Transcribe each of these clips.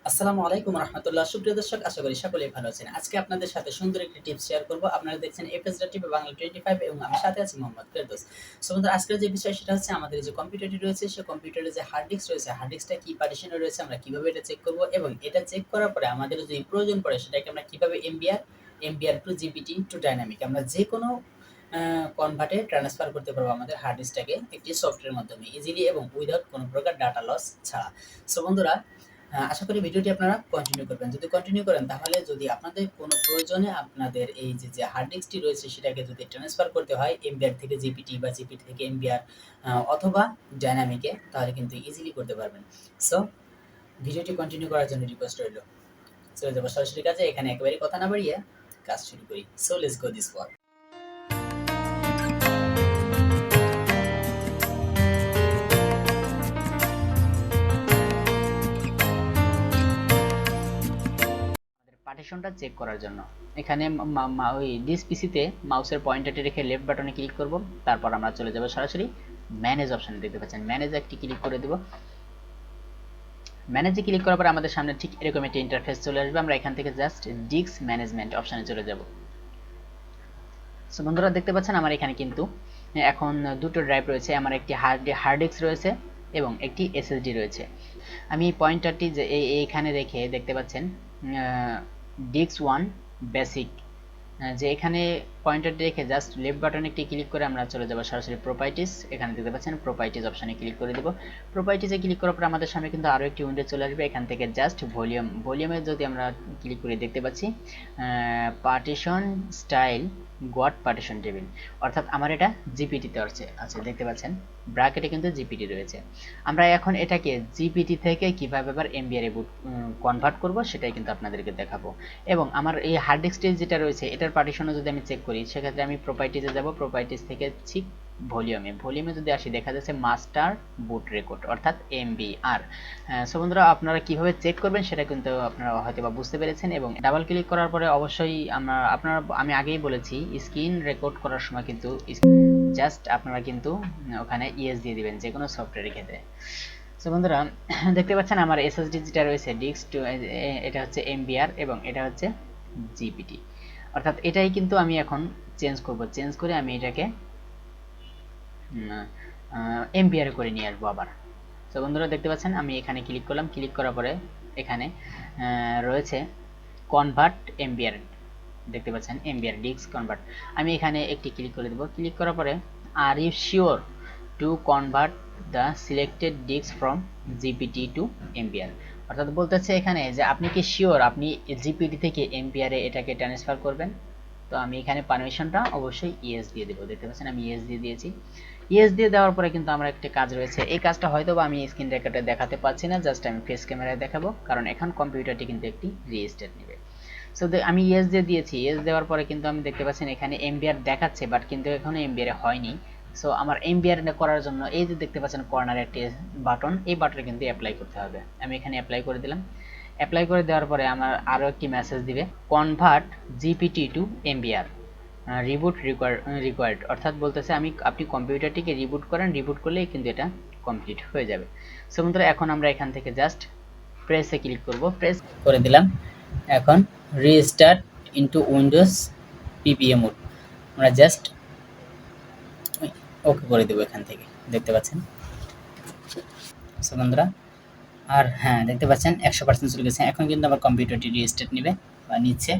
আসসালামু আলাইকুম রহমতুল্লাহ। সুপ্রিয় দর্শক, আশা করি সকলেই ভালো আছেন। আজকে আপনাদের সাথে সুন্দর একটি টিপস শেয়ার করব। আপনারা দেখছেন fs.tvbangla25 এবং আমি সাথে আছি মোহাম্মদ ফেরদৌস। সো বন্ধুরা, আজকের যে বিষয় সেটা হচ্ছে আমাদের যে কম্পিউটারটি রয়েছে সেই কম্পিউটারে যে হার্ড ডিস্ক রয়েছে, হার্ড ডিস্কটা কি পার্টিশনে রয়েছে, আমরা কিভাবে এটা চেক করব এবং এটা চেক করার পরে আমাদের যদি প্রয়োজন পড়ে সেটাকে আমরা কিভাবে MBR to GPT to dynamic আমরা যে কোনো কনভার্টে ট্রান্সফার করতে পারবো আমাদের হার্ড ডিস্কটাকে একটি সফটওয়্যারের মাধ্যমে ইজিলি এবং উইদাউট কোনো প্রকার ডাটা লস ছাড়া। সো বন্ধুরা, আশা করি ভিডিওটি আপনারা কন্টিনিউ করবেন। যদি কন্টিনিউ করেন তাহলে যদি আপনাদের কোনো প্রয়োজনে আপনাদের এই যে হার্ড ডিস্কটি রয়েছে সেটাকে যদি ট্রান্সফার করতে হয় এমবিআর থেকে জিপিটি বা জিপিটি থেকে এমবিআর অথবা ডাইনামিকে, তাহলে কিন্তু ইজিলি করতে পারবেন। সো ভিডিওটি কন্টিনিউ করার জন্য রিকোয়েস্ট রইল। চলে যাবো সরাসরি কাজে। এখানে একেবারে কথা না বাড়িয়ে কাজ শুরু করি। So let's go this work. পার্টিশনটা চেক করার জন্য এখানে ওই ডিস পিসিতে মাউসের পয়েন্টারটি রেখে লেফট বাটনে ক্লিক করব। তারপর আমরা চলে যাব সরাসরি ম্যানেজ অপশনে। দেখতে পাচ্ছেন ম্যানেজ একটি ক্লিক করে দেব। ম্যানেজে ক্লিক করার পর আমাদের সামনে ঠিক এরকম একটা ইন্টারফেস চলে আসবে। আমরা এখান থেকে জাস্ট ডিস্ক ম্যানেজমেন্ট অপশনে চলে যাব। সো বন্ধুরা, দেখতে পাচ্ছেন আমার এখানে কিন্তু এখন দুটো ড্রাইভ রয়েছে। আমার একটি হার্ড ডিস্ক রয়েছে এবং একটি এসএসডি রয়েছে। আমি পয়েন্টারটি যে এইখানে রেখে দেখতে পাচ্ছেন ডিস্ক 1 বেসিক, যে এখানে পয়েন্টারটি রেখে জাস্ট লেফট বাটনে একটি ক্লিক করে আমরা চলে যাব সরাসরি প্রপার্টিস। এখানে দেখতে পাচ্ছেন প্রপার্টিস অপশনে ক্লিক করে দেব। প্রপার্টিসে ক্লিক করার পর আমাদের সামনে কিন্তু আরও একটি উইন্ডো চলে আসবে। এখান থেকে জাস্ট ভলিউমে যদি আমরা ক্লিক করে দেখতে পাচ্ছি partition style goat partition table, অর্থাৎ আমার এটা জিপিটিতে আছে। দেখতে পাচ্ছেন ব্র্যাকেটে কিন্তু জিপিটি রয়েছে। আমরা এখন এটাকে জিপিটি থেকে কিভাবে আবার এমবিআর বুট কনভার্ট করব সেটাই কিন্তু আপনাদেরকে দেখাবো। এবং আমার এই হার্ড ডিস্কটি যেটা রয়েছে এটার পার্টিশনও যদি আমি চেক করি, সেক্ষেত্রে আমি প্রপার্টিসে যাব। প্রপার্টিস থেকে ঠিক ভলিউমে যদি আসি, দেখা যাচ্ছে মাস্টার বুট রেকর্ড অর্থাৎ এমবিআর। সো বন্ধুরা, আপনারা কিভাবে চেক করবেন সেটা কিন্তু আপনারা হয়তো বা বুঝতে পেরেছেন। এবং ডাবল ক্লিক করার পরে অবশ্যই আমি আগেই বলেছি স্ক্রিন রেকর্ড করার সময় কিন্তু জাস্ট আপনারা কিন্তু ওখানে ইয়েস দিয়ে দিবেন যে কোনো সফটওয়্যারের ক্ষেত্রে। সো বন্ধুরা, দেখতে পাচ্ছেন আমার এসএসডি যেটা রয়েছে ডিস্ক এটা হচ্ছে এমবিআর এবং এটা হচ্ছে জিপিটি, অর্থাৎ এটাই কিন্তু আমি এখন চেঞ্জ করে আমি এটাকে এমবিআর করে নিয়ে আসবো আবার। তো বন্ধুরা, দেখতে পাচ্ছেন আমি এখানে ক্লিক করলাম। ক্লিক করার পরে এখানে রয়েছে কনভার্ট এমবিআর। দেখতে পাচ্ছেন এমবিআর ডিস্ক কনভার্ট। আমি এখানে একটি ক্লিক করে দেব। ক্লিক করার পরে are you sure to convert the selected disk from GPT to MBR, অর্থাৎ বলতেছে এখানে যে আপনি কি শিওর আপনি জিপিটি থেকে এমবিআর এ এটাকে ট্রান্সফার করবেন। তো আমি এখানে পারমিশনটা অবশ্যই ইয়েস দিয়ে দেবো। দেখতে পাচ্ছেন আমি ইয়েস দিয়ে দিয়েছি। ইয়েস দিয়ে দেওয়ার পরে কিন্তু আমার একটা কাজ রয়েছে। এই কাজটা হয়তো বা আমি স্ক্রিন রেকর্ডে দেখাতে পাচ্ছি না, জাস্ট আমি ফেস ক্যামেরায় দেখাবো, কারণ এখন কম্পিউটারটি কিন্তু একটি রিস্টার্ট নেবে। সো আমি ইয়েস দিয়ে দিয়েছি। ইয়েস দেওয়ার পরে কিন্তু আমি দেখতে পাচ্ছেন এখানে এমবিআর দেখাচ্ছে, বাট কিন্তু এখনো এমবিআর হয়নি। সো আমার এমবিআর করার জন্য এই যে দেখতে পাচ্ছেন কর্নারে একটি বাটন, এই বাটনে কিন্তু অ্যাপ্লাই করতে হবে। আমি এখানে অ্যাপ্লাই করে দিলাম। অ্যাপ্লাই করে দেওয়ার পরে আমার আরও একটি মেসেজ দিবে convert GPT to MBR reboot required, অর্থাৎ বলতেছে আপনি কম্পিউটারটিকে রিবুট করেন, রিবুট করলেই কিন্তু এটা কমপ্লিট হয়ে যাবে। সো বন্ধুরা, এখন আমরা এখান থেকে জাস্ট প্রেসে ক্লিক করব। প্রেস করে দিলাম। এখন restart into Windows PPA mode আমরা জাস্ট ওকে করে দেবো এখান থেকে। দেখতে পাচ্ছেন সো বন্ধুরা, আর হ্যাঁ, দেখতে পাচ্ছেন 100% চলে গেছে। এখন কিন্তু আমার কম্পিউটারটি রিস্টার্ট নেবে বা নিচ্ছে।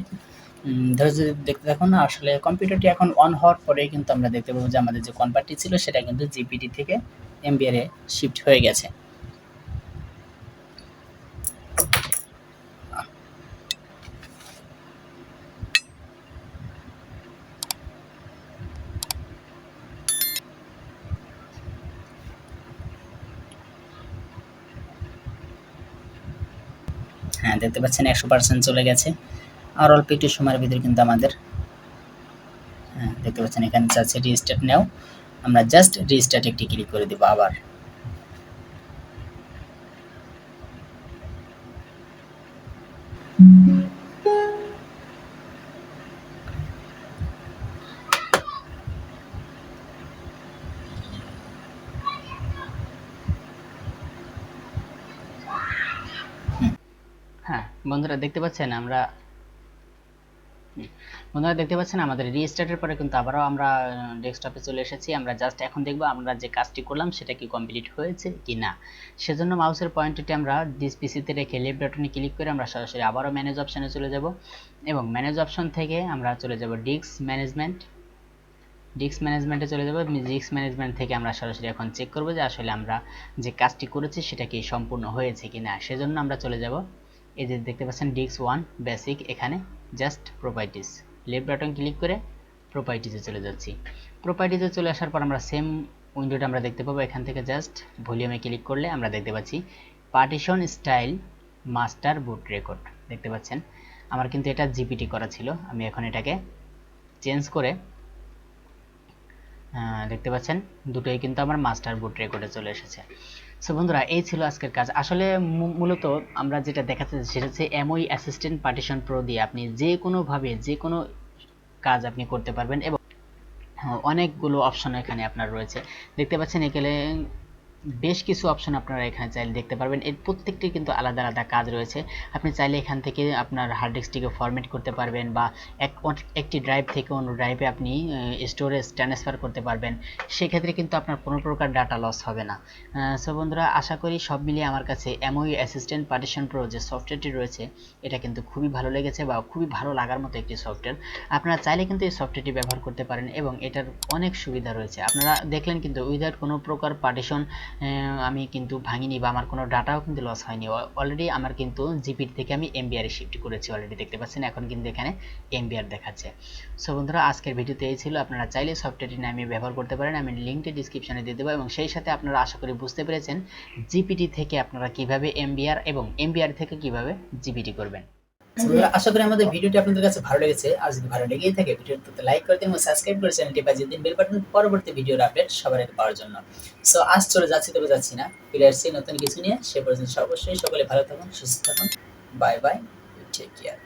ধরে যদি দেখতে থাকুন না, আসলে কম্পিউটারটি এখন অন হওয়ার পরেই কিন্তু আমরা দেখতে পাবো যে আমাদের যে কনভার্টটি ছিল সেটা কিন্তু জিপিটি থেকে এমবিআর এ শিফট হয়ে গেছে। হ্যাঁ, দেখতে পাচ্ছেন 100% চলে গেছে। আর অল্প একটু সময়ের ভিতরে কিন্তু আমাদের দেখতে পাচ্ছেন এখানে চাচ্ছে রিস্টার্ট নাও। আমরা জাস্ট রিস্টার্ট একটি ক্লিক করে দেবো আবার। হ্যাঁ বন্ধুরা দেখতে পাচ্ছেন বন্ধুরা দেখতে পাচ্ছেন আমাদের রিস্টার্টের পরে কিন্তু আবারও আমরা ডেস্কটপে চলে এসেছি। আমরা জাস্ট এখন দেখব আমরা যে কাজটি করলাম সেটা কি কমপ্লিট হয়েছে কি না। সেজন্য মাউসের পয়েন্টারটি আমরা দিস পিসিতে রেখে লেফট বাটনে ক্লিক করে আমরা সরাসরি আবারও ম্যানেজ অপশনে চলে যাব এবং ম্যানেজ অপশন থেকে আমরা চলে যাব ডিস্ক ম্যানেজমেন্টে চলে যাব। ডিস্ক ম্যানেজমেন্ট থেকে আমরা সরাসরি এখন চেক করব যে আসলে আমরা যে কাজটি করেছি সেটা কি সম্পূর্ণ হয়েছে কিনা। সেজন্য আমরা চলে যাব এই যে দেখতে পাচ্ছেন ডিস্ক 1 বেসিক, এখানে just properties left button click করে প্রপার্টিজে চলে যাচ্ছি। প্রপার্টিজে চলে আসার পর আমরা সেম উইন্ডোটা আমরা দেখতে পাবো। এখান থেকে জাস্ট ভলিউমে ক্লিক করলে আমরা দেখতে পাচ্ছি পার্টিশন স্টাইল মাস্টার বুট রেকর্ড। দেখতে পাচ্ছেন আমার কিন্তু এটা জিপিটি করা ছিল, আমি এখন এটাকে চেঞ্জ করে দেখতে পাচ্ছেন দুটোই কিন্তু আমার মাস্টার বুট রেকর্ডে চলে এসেছে। সো বন্ধুরা এই ছিল আজকের কাজ। আসলে মূলত আমরা যেটা দেখাতে সেটা হচ্ছে এমওই অ্যাসিস্ট্যান্ট পার্টিশন প্রো দিয়ে আপনি যে কোনোভাবে যে কোনো কাজ আপনি করতে পারবেন এবং অনেকগুলো অপশন এখানে আপনার রয়েছে। দেখতে পাচ্ছেন এখানে বেশ কিছু অপশন আপনারা এখানে চাইলে দেখতে পারবেন। এর প্রত্যেকটি কিন্তু আলাদা আলাদা কাজ রয়েছে। আপনি চাইলে এখান থেকে আপনার হার্ড ডিস্কটিকে ফরম্যাট করতে পারবেন বা একটি ড্রাইভ থেকে অন্য ড্রাইভে আপনি স্টোরেজ ট্রান্সফার করতে পারবেন। সেক্ষেত্রে কিন্তু আপনার কোনো প্রকার ডাটা লস হবে না। সো বন্ধুরা আশা করি সব মিলিয়ে আমার কাছে এমওই অ্যাসিস্ট্যান্ট পার্টিশন প্রো যে সফটওয়্যারটি রয়েছে এটা কিন্তু খুবই ভালো লেগেছে বা খুবই ভালো লাগার মতো একটি সফটওয়্যার। আপনারা চাইলে কিন্তু এই সফটওয়্যারটি ব্যবহার করতে পারেন এবং এটার অনেক সুবিধা রয়েছে। আপনারা দেখলেন কিন্তু উইদাউট কোনো প্রকার পার্টিশন আমি কিন্তু ভাঙিনি বা আমার কোনো ডাটাও কিন্তু লস হয়নি। অলরেডি আমার কিন্তু জিপির থেকে আমি এমবিআর শিফট করেছি অলরেডি, দেখতে পাচ্ছেন এখন কিন্তু এখানে এমবিআর দেখাচ্ছে। সো বন্ধুরা আজকের ভিডিওতে এই ছিল। আপনারা চাইলে সফটওয়্যারটি নামিয়ে ব্যবহার করতে পারেন, আমি লিঙ্কটি ডিসক্রিপশনে দিয়ে দেবো এবং সেই সাথে আপনারা আশা করি বুঝতে পেরেছেন জিপিটি থেকে আপনারা কিভাবে এমবিআর এবং এমবিআর থেকে কিভাবে জিপিটি করবেন। আশা করি আমাদের ভিডিওটি আপনাদের কাছে ভালো লেগেছে। আর যদি ভালো লেগেই থাকে ভিডিওটিতে লাইক করে দিন এবং সাবস্ক্রাইব করে চ্যানেলটি বাজিয়ে দিন বেল বাটন পরবর্তী ভিডিওর আপডেট সবার আগে পাওয়ার জন্য। সো আজ চলে যাচ্ছি, তবে যাচ্ছি না, ফিরে আসছি নতুন কিছু নিয়ে। সে পর্যন্ত অবশ্যই সকলে ভালো থাকুন, সুস্থ থাকুন। Bye bye, take care.